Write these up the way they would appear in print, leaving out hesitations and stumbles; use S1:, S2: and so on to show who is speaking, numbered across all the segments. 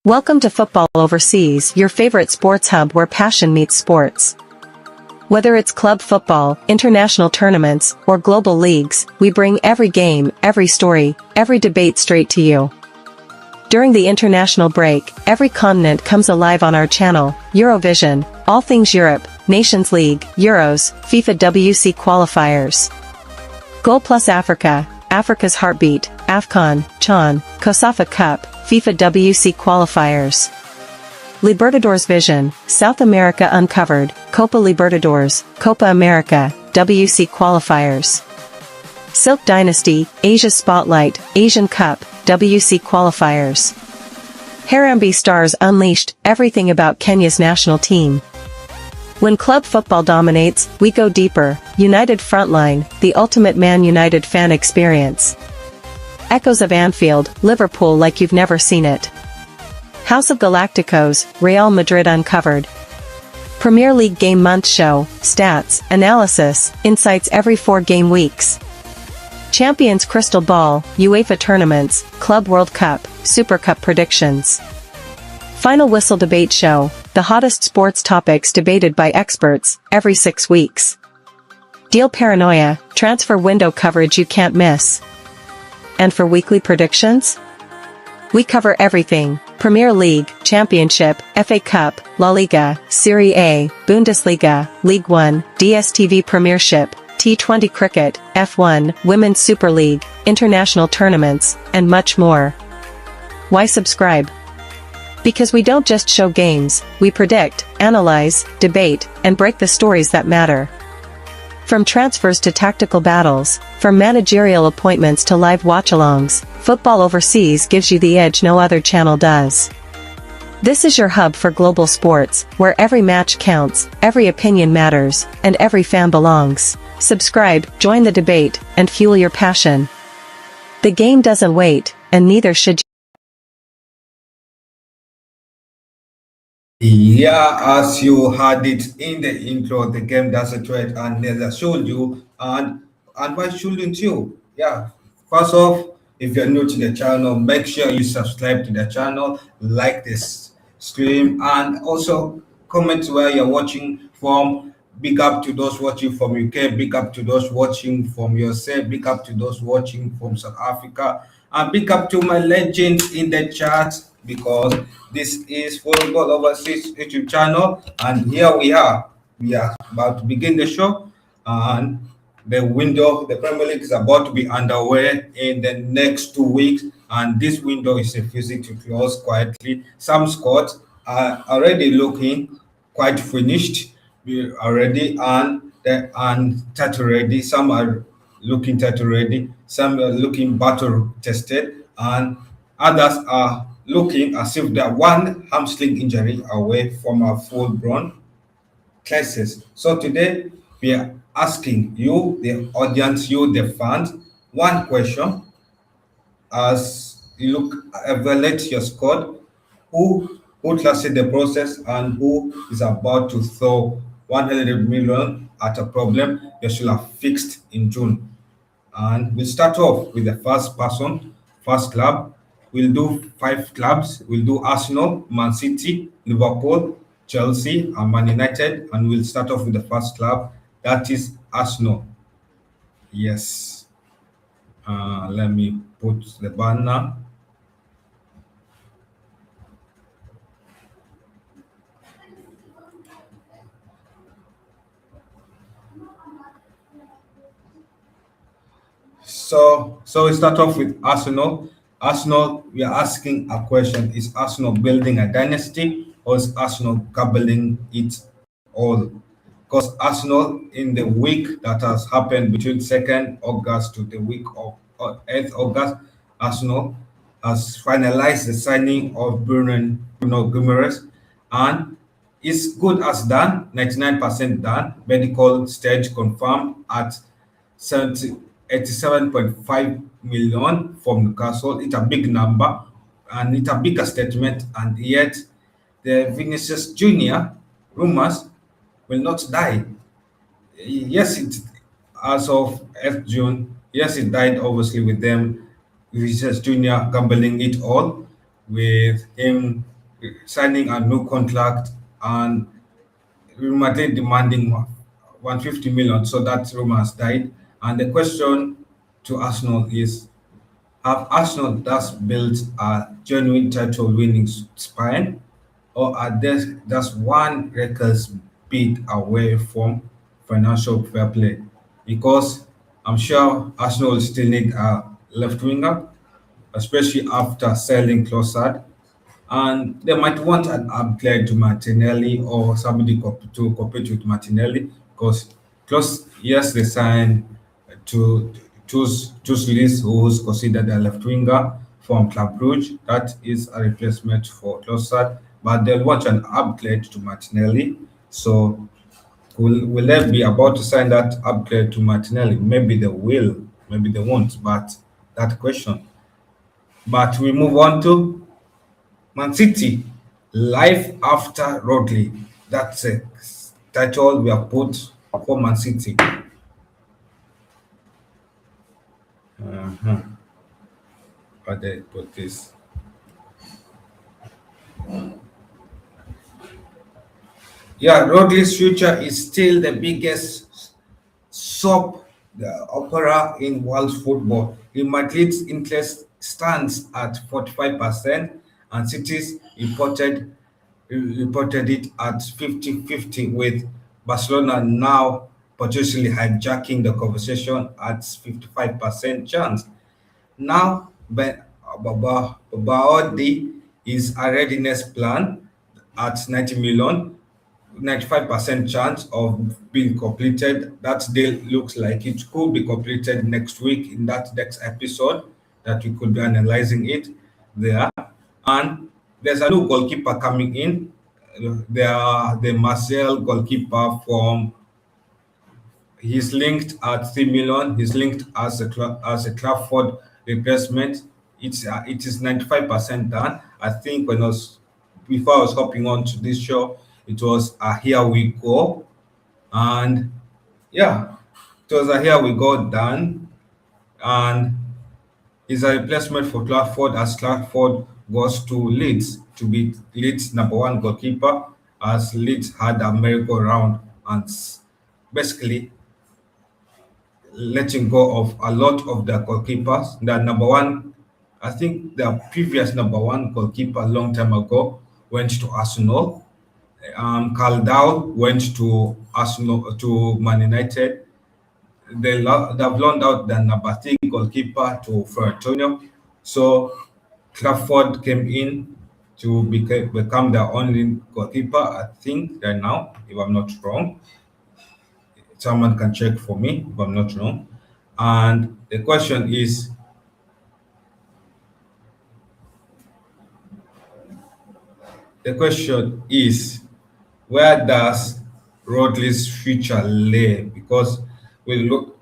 S1: Welcome to Football Overseas, your favorite sports hub where passion meets sports. Whether it's club football, international tournaments, or global leagues, we bring every game, every story, every debate straight to you. During the international break, every continent comes alive on our channel, Eurovision, all things Europe, Nations League, Euros, FIFA WC qualifiers. Goal Plus Africa, Africa's Heartbeat, AFCON, CHAN, COSAFA Cup, FIFA WC qualifiers. Libertadores Vision, South America Uncovered, Copa Libertadores, Copa America, WC qualifiers. Silk Dynasty, Asia Spotlight, Asian Cup, WC qualifiers. Harambee Stars Unleashed, everything about Kenya's national team. When club football dominates, we go deeper, United Frontline, the ultimate Man United fan experience. Echoes of Anfield, Liverpool like you've never seen it. House of Galacticos, Real Madrid Uncovered. Premier League Game Month Show, Stats, Analysis, Insights every 4 game weeks. Champions Crystal Ball, UEFA Tournaments, Club World Cup, Super Cup Predictions. Final Whistle Debate Show, the hottest sports topics debated by experts, every 6 weeks. Deal Paranoia, transfer window coverage you can't miss. And for weekly predictions? We cover everything, Premier League, Championship, FA Cup, La Liga, Serie A, Bundesliga, League One, DStv Premiership, T20 Cricket, F1, Women's Super League, international tournaments, and much more. Why subscribe? Because we don't just show games, we predict, analyze, debate, and break the stories that matter. From transfers to tactical battles, from managerial appointments to live watch-alongs, Football Overseas gives you the edge no other channel does. This is your hub for global sports, where every match counts, every opinion matters, and every fan belongs. Subscribe, join the debate, and fuel your passion. The game doesn't wait, and neither should you.
S2: Yeah, as you heard it in the intro, the game doesn't wait and neither should you. And why shouldn't you? Yeah, first off, if you're new to the channel, make sure you subscribe to the channel, like this stream, and also comment where you're watching from. Big up to those watching from UK, big up to those watching from USA, big up to those watching from South Africa, and big up to my legends in the chat, because this is Football Overseas YouTube channel, and here we are. We are about to begin the show, and the Premier League is about to be underway in the next 2 weeks, and this window is refusing to close quietly. Some squads are already looking quite finished already, and title ready. Some are looking title ready, some are looking battle tested, and others are looking as if they're one hamstring injury away from a full-blown crisis. So today we are asking you, the audience, you, the fans, one question as you evaluate your squad: who trusted the process and who is about to throw 100 million at a problem you should have fixed in June. And we'll start off with the first club. We'll do 5 clubs. We'll do Arsenal, Man City, Liverpool, Chelsea, and Man United. And we'll start off with the first club, that is Arsenal. Yes. Let me put the banner. So we start off with Arsenal. Arsenal, we are asking a question: is Arsenal building a dynasty, or is Arsenal gambling it all? Because Arsenal, in the week that has happened between 2nd August to the week of 8th August, Arsenal has finalized the signing of Bruno Guimarães, and it's good as done, 99% done. Medical stage confirmed at 87.5 million from Newcastle. It's a big number, and it's a bigger statement, and yet the Vinícius Jr. rumors will not die. Yes, as of 8th June, yes, it died obviously with them, Vinícius Jr. gambling it all, with him signing a new contract, and Real Madrid demanding 150 million. So that rumor has died. And the question to Arsenal is, have Arsenal just built a genuine title winning spine, or are they just one reckless bit away from financial fair play? Because I'm sure Arsenal will still need a left winger, especially after selling Trossard, and they might want an upgrade to Martinelli or somebody to compete with Martinelli, because close yes they signed to Tuslis, who's considered a left winger from Club Brugge. That is a replacement for Trossard, but they'll want an upgrade to Martinelli. So will they be about to sign that upgrade to Martinelli? Maybe they will, maybe they won't, but that question. But we move on to Man City, life after Rodri. That's a title we have put for Man City. Uh-huh. But they put this. Yeah, Rodri's future is still the biggest soap opera in world football. Real Madrid's interest stands at 45%, and City's reported it at 50-50, with Barcelona now potentially hijacking the conversation at 55% chance. Now, Bouaddi is a readiness plan at 90 million, 95% chance of being completed. That deal looks like it could be completed next week in that next episode that we could be analyzing it there. And there's a new goalkeeper coming in. The Marcel goalkeeper from he's linked at 3 million. He's linked as as a Trafford replacement. It is 95% done. I think when I was before I was hopping on to this show, it was a here we go, and yeah, it was a here we go done, and is a replacement for Trafford as Trafford goes to Leeds to be Leeds' number one goalkeeper, as Leeds had a merry-go-round and basically letting go of a lot of their goalkeepers. Their number one, I think their previous number one goalkeeper a long time ago went to Arsenal. Caldao went to Arsenal to Man United. They've loaned out their number three goalkeeper to Antonio. So Trafford came in to become their only goalkeeper, I think, right now, if I'm not wrong. Someone can check for me if I'm not wrong. And the question is, where does Rodley's future lay? Because will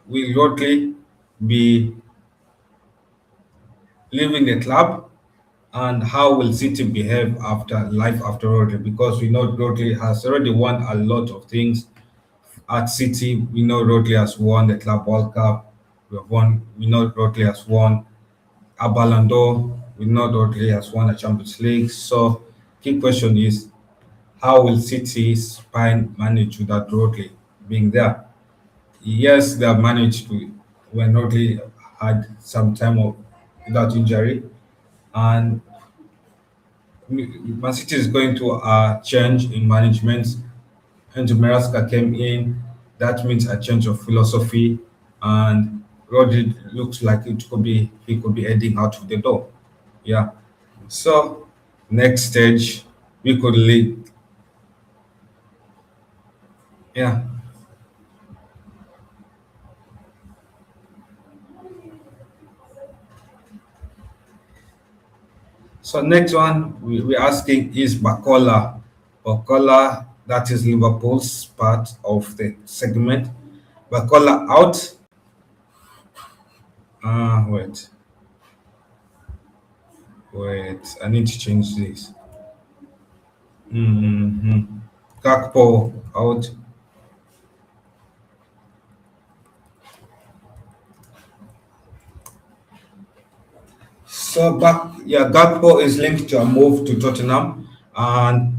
S2: Rodley be leaving the club, and how will City behave after life after Rodri? Because we know Rodri has already won a lot of things at City. We know Rodri has won the Club World Cup. We know Rodri has won a Ballon d'Or. We know Rodri has won a Champions League. So, key question is, how will City's spine manage without Rodri being there? Yes, they have managed to when Rodri had some time of without injury, and Man City is going to a change in management. Enzo Maresca came in. That means a change of philosophy, and Rodri looks like he could be heading out of the door. Yeah. So next stage we could lead. Yeah. So next one we're asking is Bacola. Bacola, that is Liverpool's part of the segment. Bacola out. Wait. Wait, I need to change this. Mm-hmm. Gakpo out. So back, yeah, Gakpo is linked to a move to Tottenham. and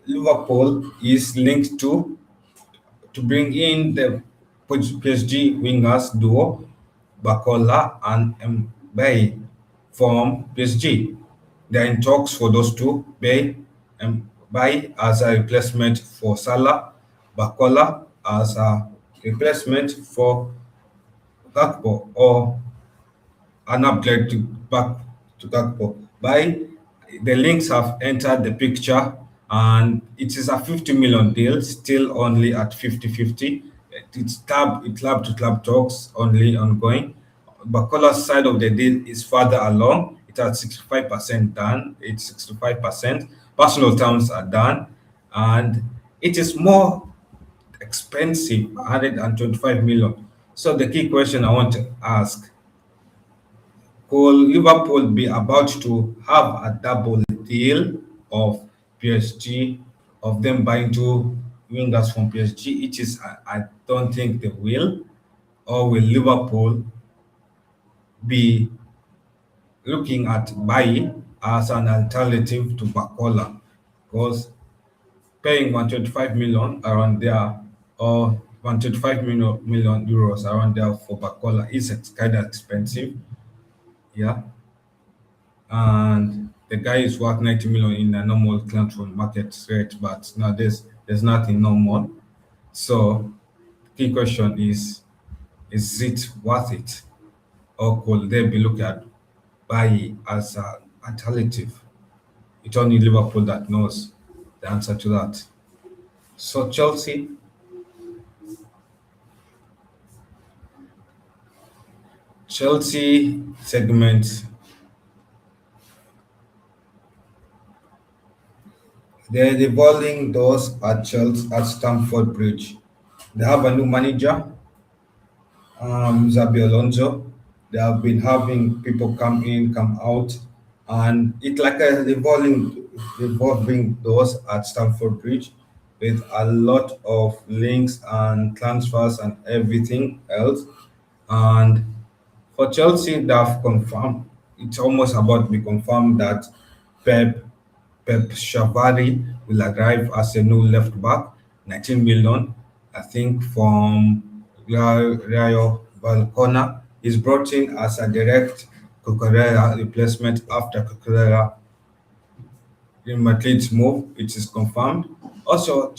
S2: Liverpool is linked to bring in the PSG wingers duo Bakola and Mbaye from PSG. They're in talks for those two, Mbaye as a replacement for Salah, Bakola as a replacement for Gakpo or an upgrade back to Gakpo. By the links have entered the picture, and it is a 50 million deal, still only at 50-50. It's club to club talks only ongoing. Bakola's side of the deal is further along. It's at 65% done. It's 65%. Personal terms are done, and it is more expensive, 125 million. So the key question I want to ask: could Liverpool be about to have a double deal of PSG, of them buying two wingers from PSG? It is, I don't think they will. Or will Liverpool be looking at buying as an alternative to Bakola? Because paying 125 million around there, or 125 million euros around there for Bakola is kind of expensive. Yeah. And the guy is worth 90 million in a normal transfer market rate, but nowadays there's nothing normal. So key question is it worth it? Or could they be looking at buy as an alternative? It's only Liverpool that knows the answer to that. So Chelsea segment, they're revolving doors at Chelsea at Stamford Bridge. They have a new manager, Zabi Alonso. They have been having people come in, come out, and it's like a revolving doors at Stamford Bridge with a lot of links and transfers and everything else. And for Chelsea, they have confirmed, it's almost about to be confirmed that Pep Pep Shavari will arrive as a new left back, 19 million, I think, from Rayo Vallecano. He's brought in as a direct Cucurella replacement after Cucurella in Madrid's move, it is confirmed. Also,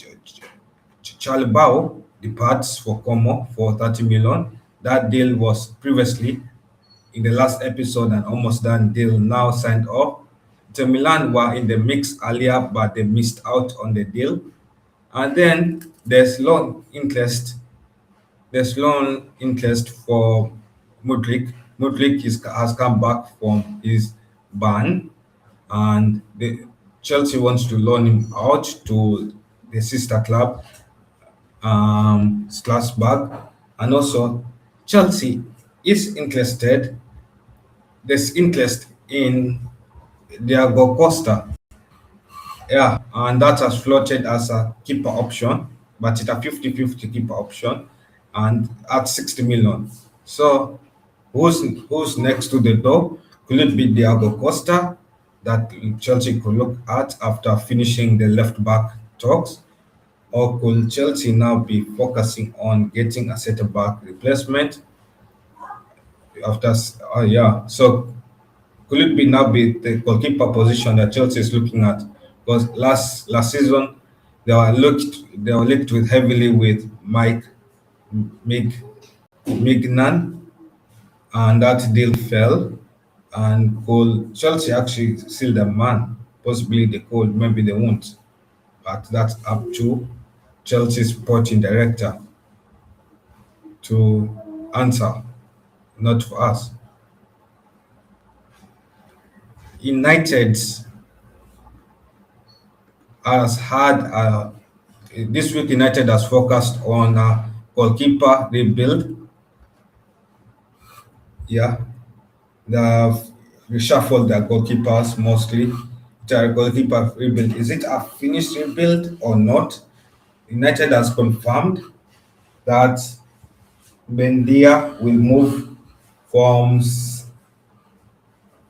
S2: Chalibao departs for Como for 30 million. That deal was previously in the last episode an almost done deal, now signed off. Inter Milan were in the mix earlier, but they missed out on the deal. And then there's loan interest for Mudrik. Has come back from his ban, and Chelsea wants to loan him out to the sister club, Strasbourg. And also, Chelsea is interested. There's interest in Diego Costa. Yeah, and that has floated as a keeper option, but it's a 50-50 keeper option and at 60 million. So who's next to the door? Could it be Diego Costa that Chelsea could look at after finishing the left back talks? Or could Chelsea now be focusing on getting a centre back replacement after yeah. So could it be now be the goalkeeper position that Chelsea is looking at? Because last season they were linked with heavily with Mike Mig Mignan, and that deal fell. And could Chelsea actually seal the man? Possibly they could, maybe they won't. But that's up to Chelsea's sporting director to answer, not for us. United has had this week. United has focused on goalkeeper rebuild. Yeah, they have reshuffled their goalkeepers mostly. Their goalkeeper rebuild, is it a finished rebuild or not? United has confirmed that Bendia from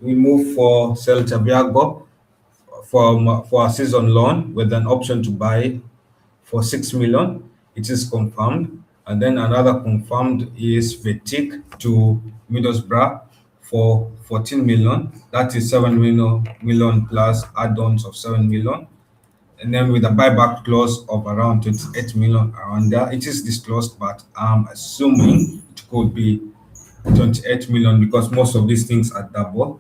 S2: will move for Celta Vigo for a season loan with an option to buy for 6 million. It is confirmed. And then another confirmed is Vetic to Middlesbrough for 14 million. That is 7 million plus add-ons of 7 million. And then with a buyback clause of around 28 million around there. It is disclosed, but I'm assuming it could be 28 million because most of these things are double.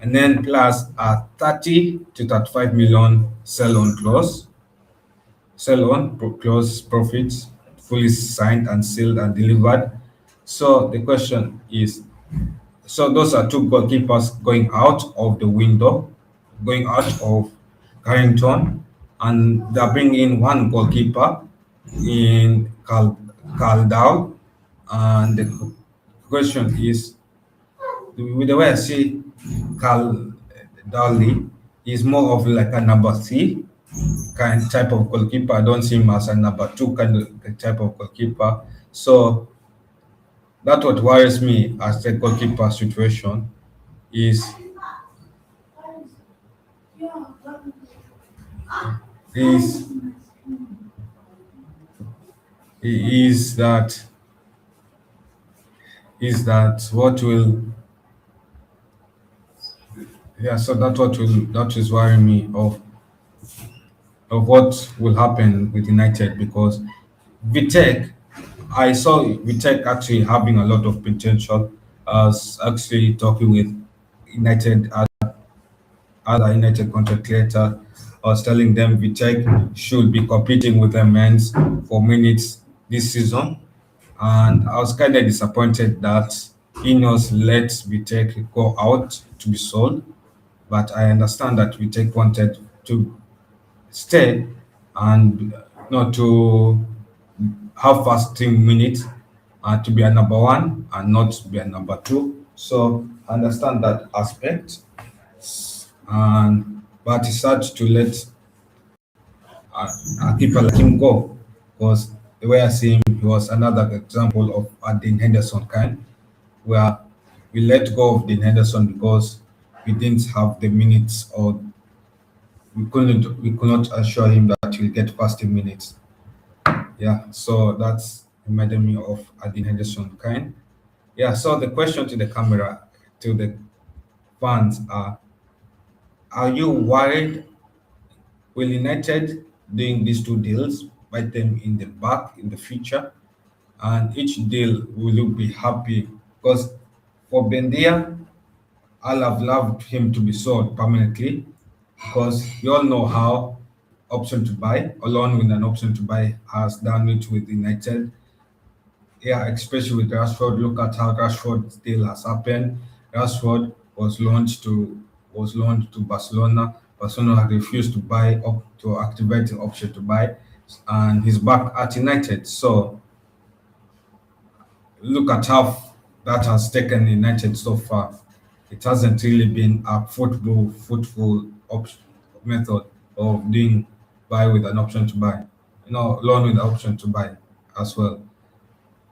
S2: And then plus a 30 to 35 million sell-on clause. Close profits, fully signed and sealed and delivered. So the question is, so those are two goalkeepers going out of the window, going out of Carrington, and they're bringing in one goalkeeper in Caldao. And the question is, with the way I see Cal Dowley, is more of like a number three kind type of goalkeeper. I don't see him as a number two kind of type of goalkeeper. So that's what worries me as the goalkeeper situation is is is that what will so that is worrying me of what will happen with United because Vitek, I saw Vitek actually having a lot of potential. I was actually talking with United other United content creator. I was telling them Vitek should be competing with the men's for minutes this season. And I was kind of disappointed that Ineos let Vitek go out to be sold. But I understand that Vitek wanted to stay and not to have first team minutes and to be a number one and not be a number two. So I understand that aspect. And but it's hard to let people like him go because the way I see him, he was another example of a Dean Henderson kind, where we let go of Dean Henderson because we didn't have the minutes or we could not assure him that he'll get first team minutes. Yeah, so that's reminded me of Dean Henderson kind. Yeah, so the question to the camera, to the fans are you worried? Will United doing these two deals bite them in the back in the future? And each deal will you be happy? Because for Bendia, I'll have loved him to be sold permanently because you all know how option to buy, along with an option to buy, has done it with United. Yeah, especially with Rashford. Look at how Rashford deal has happened. Rashford was loaned to Barcelona. Barcelona had refused to buy up to activate the option to buy, and he's back at United. So look at how that has taken United so far. It hasn't really been a fruitful option method of doing buy with an option to buy. Loan with the option to buy as well.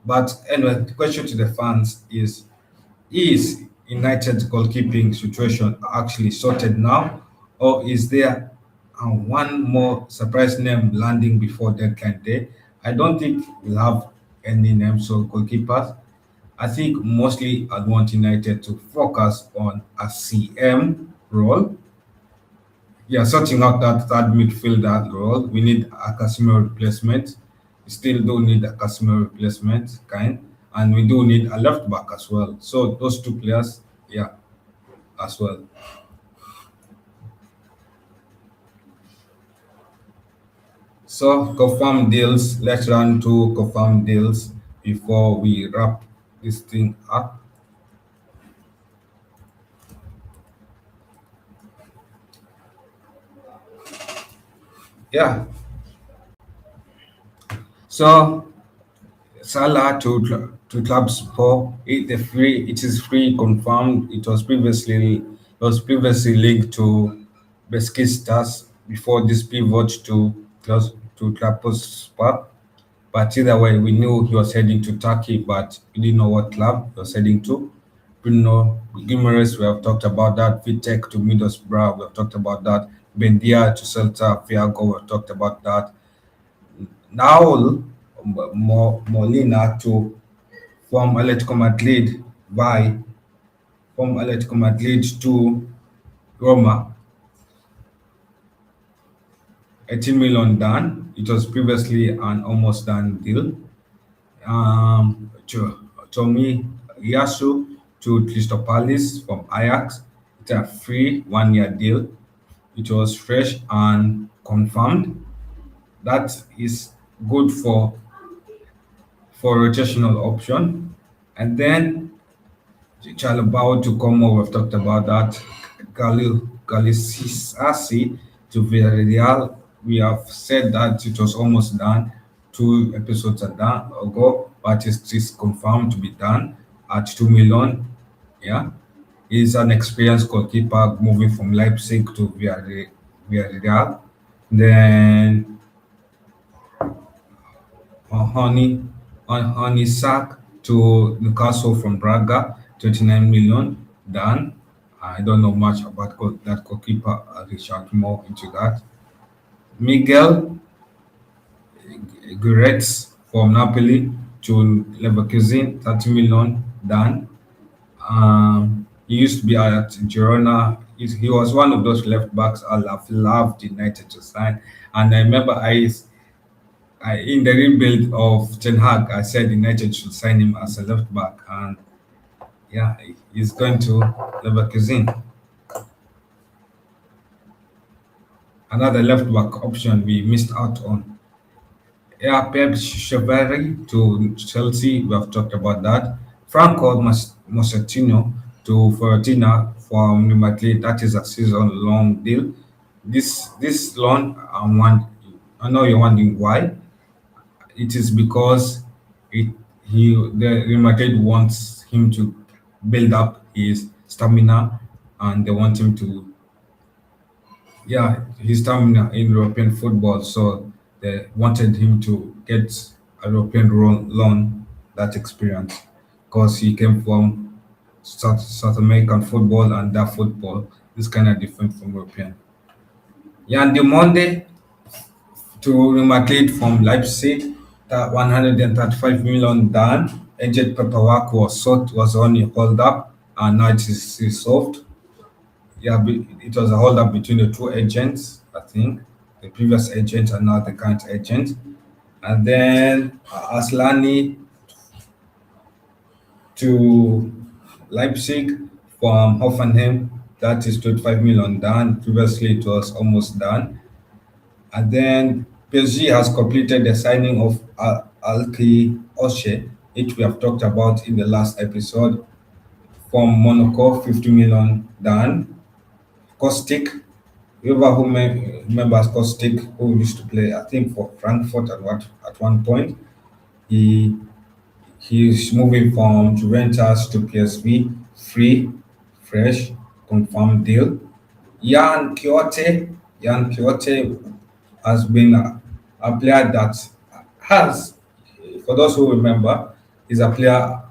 S2: But anyway, the question to the fans is United's goalkeeping situation actually sorted now, or is there one more surprise name landing before deadline day? I don't think we'll have any names of goalkeepers. I think mostly I'd want United to focus on a CM role. Yeah, sorting out that third midfielder role. We need a Casemiro replacement. We still do need a Casemiro replacement, and we do need a left back as well. So those two players, yeah, as well. So confirm deals. Let's run to confirm deals before we wrap this thing up. Yeah. So Salah to club support. It is free confirmed. It was previously linked to Besiktas before this pivot to Trabzonspor. But either way, we knew he was heading to Turkey, but we didn't know what club he was heading to. Bruno Guimarães, we have talked about that. Vitek to Middlesbrough, we have talked about that. Bendia to Celta Vigo. We talked about that. Now Molina to from Atletico Madrid by from Atletico Madrid to Roma, 18 million done. It was previously an almost done deal. Tommy Yasu to Crystal Palace from Ajax. It's a free 1 year deal. It was fresh and confirmed. That is good for rotational option. And then Chalabao to Como, we've talked about that. Galisasi to Villarreal, we have said that it was almost done. 2 episodes are done ago, but it's confirmed to be done at 2 million. Yeah, he's an experienced goalkeeper moving from Leipzig to Villarreal. Then Honey Sack to Newcastle from Braga, 29 million done. I don't know much about that goalkeeper. I shout more into that. Miguel Guretz from Napoli to Leverkusen, 30 million done. He used to be at Girona. He was one of those left backs I have loved United to sign. And I remember in the rebuild of Ten Hag, I said United should sign him as a left back, and yeah, he's going to Leverkusen. Another left back option we missed out on. Yeah, Pep Cheveri to Chelsea, we have talked about that. Franco Mossetino to Fiorentina from Real Madrid, that is a season-long deal. This loan, I know you're wondering why. It is because the Real Madrid wants him to build up his stamina, and they want him to, yeah, his stamina in European football. So they wanted him to get a European loan, that experience, because he came from South American football, and that football is kind of different from European. Yeah, and the Monday to Real Madrid from Leipzig, that 135 million done. Agent paperwork was only hold up, and now it is resolved. Yeah, it was a hold up between the two agents, I think, the previous agent and now the current agent. And then Aslani to Leipzig from Hoffenheim, that is 25 million done. Previously, it was almost done. And then PSG has completed the signing of Alki Oshe, which we have talked about in the last episode, from Monaco, 50 million done. Kostic, whoever remembers Kostic, who used to play, I think, for Frankfurt at one point, he he's moving from Juventus to PSV, free, fresh, confirmed deal. Jan Quixote has been a player that has, for those who remember, is a player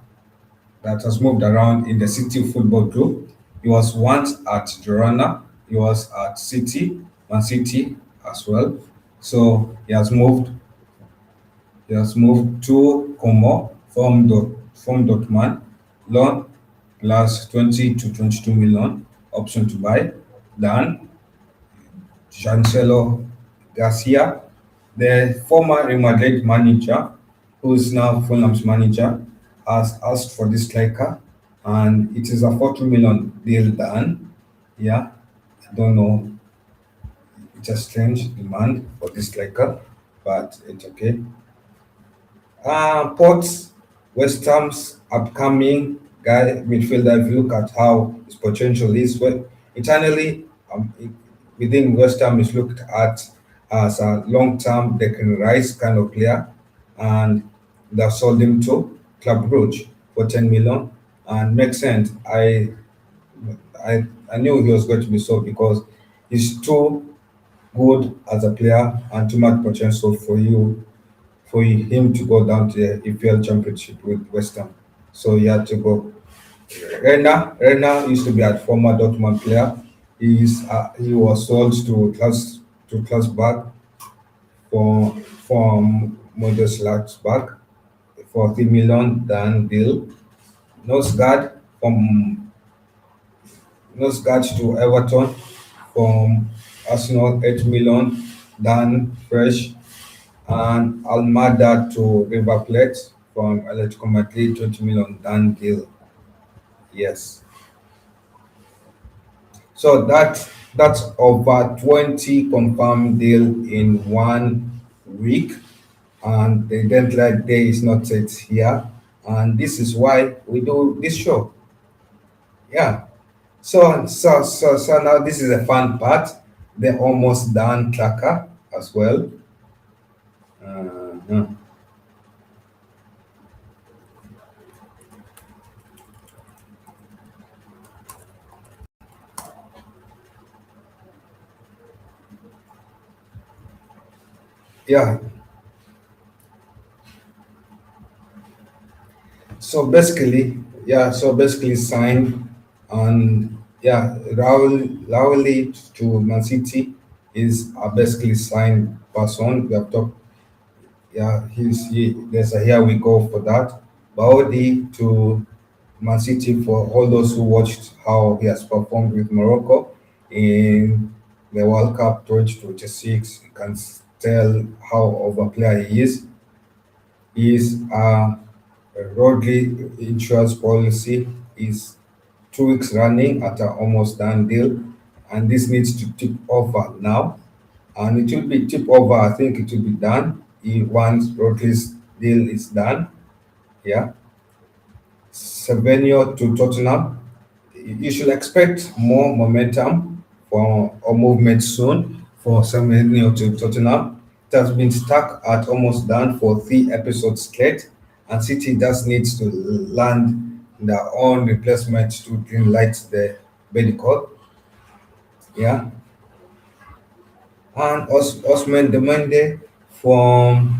S2: that has moved around in the City football group. He was once at Girona, he was at City, Man City as well. So he has moved to Como from Dortmund, loan plus 20 to 22 million, option to buy. Then Chancelo Garcia, the former Real Madrid manager, who is now Fulham's manager, has asked for this striker, and it is a 40 million deal done. Yeah, I don't know. It's a strange demand for this striker, but it's okay. Ports, West Ham's upcoming guy midfielder. If you look at how his potential is, well, internally within West Ham is looked at as a long-term Declan Rice kind of player, and they've sold him to Club Brugge for 10 million, and makes sense. I knew he was going to be sold because he's too good as a player and too much potential for him to go down to the EPL Championship with West Ham. So he had to go. Rena used to be a former Dortmund player. He was sold to Klasberg from Mönchengladbach for 3 million dan deal. Nosgard from Nosgard to Everton from Arsenal 8 million dan fresh, and Almada to River Plate from Atletico Madrid 20 million dan deal. Yes. So that's over 20 confirmed deal in 1 week, and the deadline day is not set here, and this is why we do this show. Yeah. So now this is a fun part, the almost done tracker as well. Uh, yeah. So basically signed, and yeah, Raul to Man City is a basically signed person. We have talked. Yeah, there's a here we go for that. Bouaddi to Man City, for all those who watched how he has performed with Morocco in the World Cup 2026. You can tell how of a player he is. He is a Rodri insurance policy is 2 weeks running at an almost done deal, and this needs to tip over now. And it will be tip over. I think it will be done once Rodri's deal is done. Yeah, Savinio to Tottenham. You should expect more momentum for or movement soon for Savinio to Tottenham. It has been stuck at almost done for 3 episodes straight, and City just needs to land their own replacement to green light the medical. Yeah, and Osman Demande from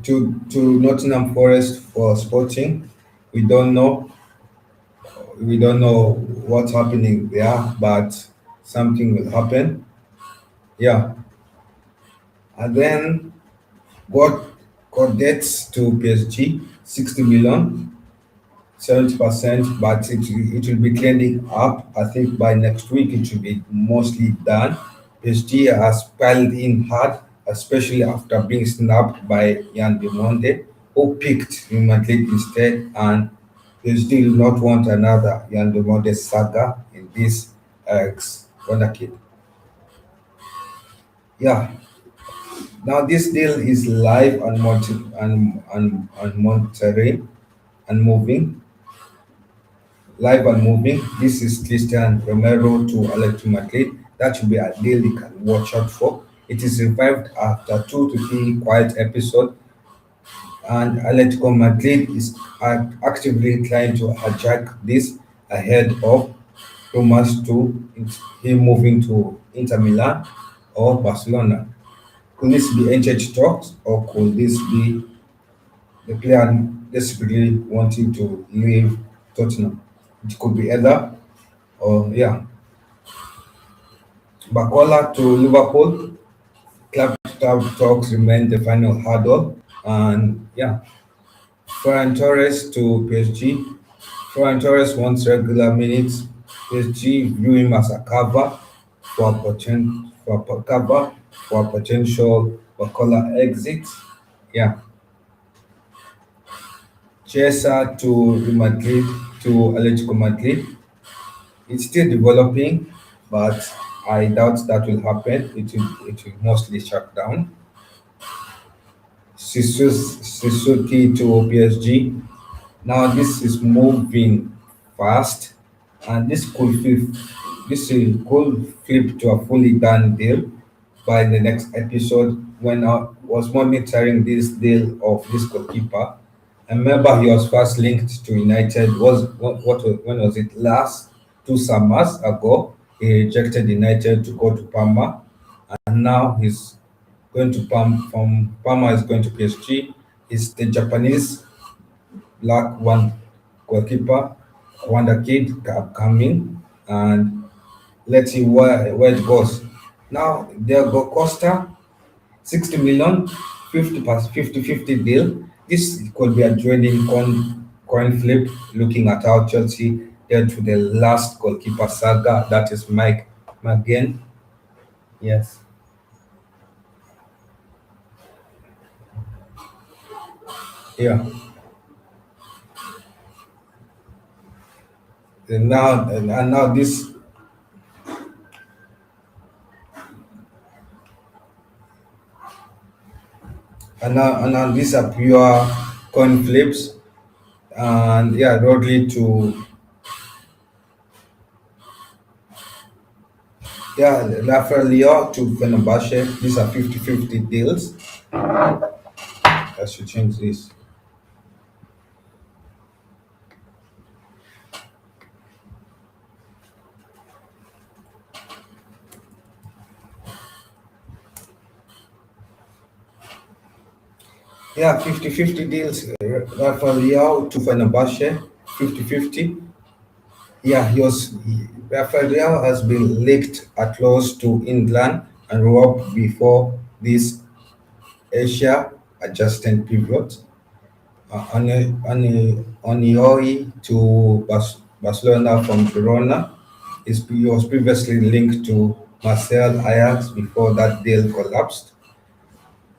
S2: to Nottingham Forest for Sporting. We don't know we don't know what's happening there, but something will happen. Yeah, and then got got debts to PSG, 60 million, 70%, but it will be trending up. I think by next week it should be mostly done. PSG has piled in hard, especially after being snapped by Jan de Monde, who picked Real Madrid instead, and PSG do not want another Jan de Monde saga in this ex kid. Yeah, now this deal is live and monitoring and moving. Live and moving. This is Christian Romero to Atletico Madrid. That should be a deal you can watch out for. It is revived after 2 to 3 quiet episodes, and Atletico Madrid is actively trying to hijack this ahead of rumors to him moving to Inter Milan or Barcelona. Could this be ancient talks, or could this be the player desperately wanting to leave Tottenham? It could be either, or yeah. Bacola to Liverpool. Club talks remain the final hurdle, and yeah. Ferran Torres to PSG. Ferran Torres wants regular minutes. PSG view him as a cover for a potential Bacola exit. Yeah. Chiesa to Real Madrid to Atletico Madrid. It's still developing, but I doubt that will happen. It will mostly shut down. Suzuki to PSG. Now this is moving fast, and this could flip to a fully done deal by the next episode. When I was monitoring this deal of this goalkeeper, I remember he was first linked to United. When was it? Last 2 summers ago, he rejected United to go to Parma, and now he's going to from Parma is going to PSG. Is the Japanese black one goalkeeper Wonder Kid upcoming, and let's see where it goes. Now Diego Costa, 60 million, 50 deal. This could be a trading coin flip, looking at how Chelsea dealt with the last goalkeeper saga, that is Mike McGinn. Yes. Yeah. And now this and now these are pure coin flips, and yeah, Rodri to, yeah, Rafael to Fenerbahce. These are 50-50 deals. I should change this. Yeah, 50-50 deals. Rafael to Fenerbahce, 50-50. Yeah, Rafael has been linked at close to England and Europe before this Asia adjusted period. Onioi to Barcelona from Girona. He was previously linked to Marcel Ajax before that deal collapsed,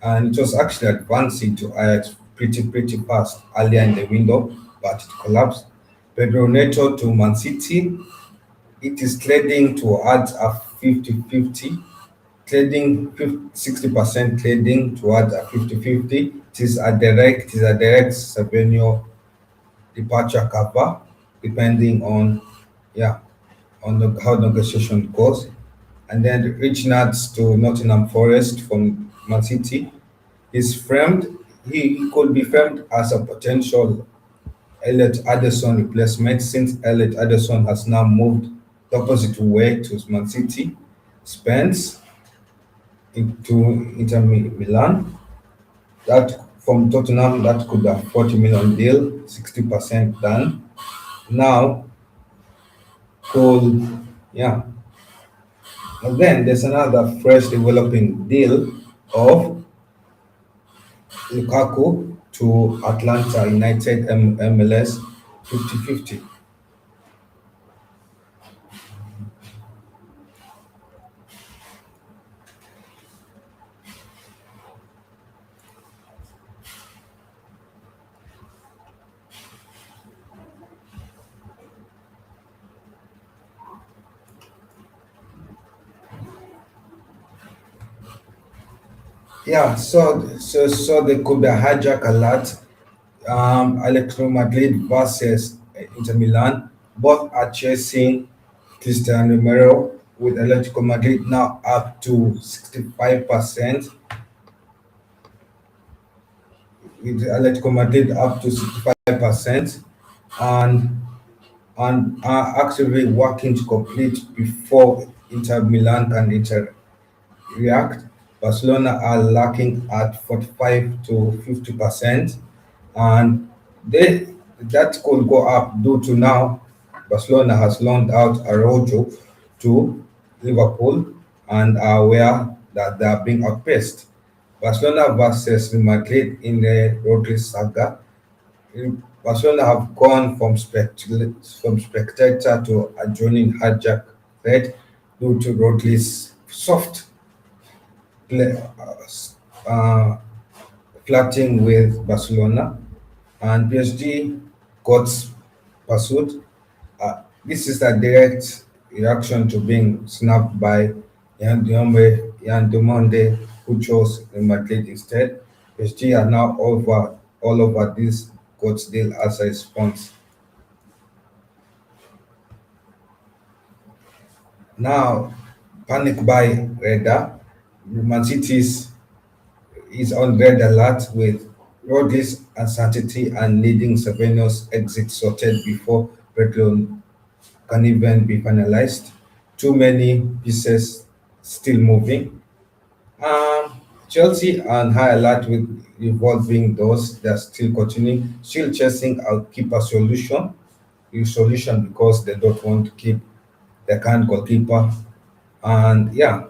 S2: and it was actually advancing to Ajax pretty fast earlier in the window, but it collapsed. Pedro Neto to Man City. It is trading towards a 50-50, trading 60% trading towards a 50-50. It is a direct Savinio departure cover, depending on, yeah, how negotiation goes. And then Richards to Nottingham Forest from Man City. He's framed. He could be framed as a potential Elliot Addison replacement, since Elliot Addison has now moved the opposite way to Man City. Spence into Milan. That from Tottenham, that could be a 40 million deal, 60% done. Now, Cole, yeah. And then there's another fresh developing deal of Lukaku to Atlanta United MLS, 50-50. Yeah, so they could hijack a lot. Electro Madrid versus Inter Milan. Both are chasing Cristiano Romero, with Atletico Madrid now up to 65%, with Atletico Madrid up to 65%, and are actively working to complete before Inter Milan can react. Barcelona are lacking at 45 to 50%, and they that could go up due to now Barcelona has loaned out Araujo to Liverpool and are aware that they are being outpaced. Barcelona versus Real Madrid in the Rodri saga. Barcelona have gone from spectator to adjoining hijack threat due to Rodri's soft play, flirting with Barcelona, and PSG got pursued. This is a direct reaction to being snapped by Yan Diomande, who chose Real Madrid instead. PSG are now all over this God's deal as a response. Now, panic buy radar. Man City is on red alert, with Rodgers uncertainty and needing Savinio's exit sorted before red loan can even be finalized. Too many pieces still moving. Chelsea on high alert with revolving doors. They're still continuing, still chasing a keeper solution. solution because they don't want to keep the current goalkeeper. And yeah,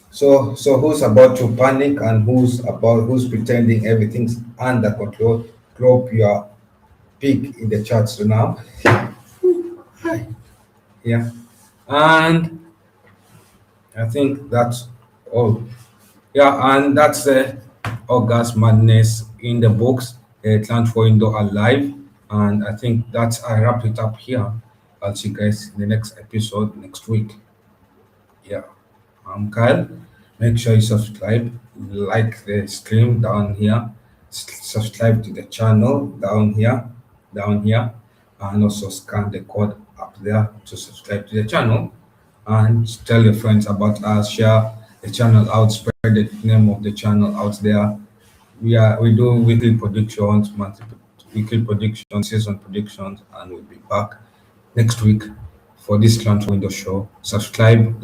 S2: so who's about to panic and who's pretending everything's under control? Drop your pick in the charts now. Yeah, and I think that's all. Yeah, and that's August Madness in the books, transfer window alive. And I think that's I wrap it up here. I'll see you guys in the next episode next week. Yeah, I'm Kyle. Make sure you subscribe, like the stream down here, subscribe to the channel down here, and also scan the code up there to subscribe to the channel. And tell your friends about us. Share the channel out. Spread the name of the channel out there. We do weekly predictions, monthly weekly predictions, season predictions, and we'll be back next week for this transfer window show. Subscribe,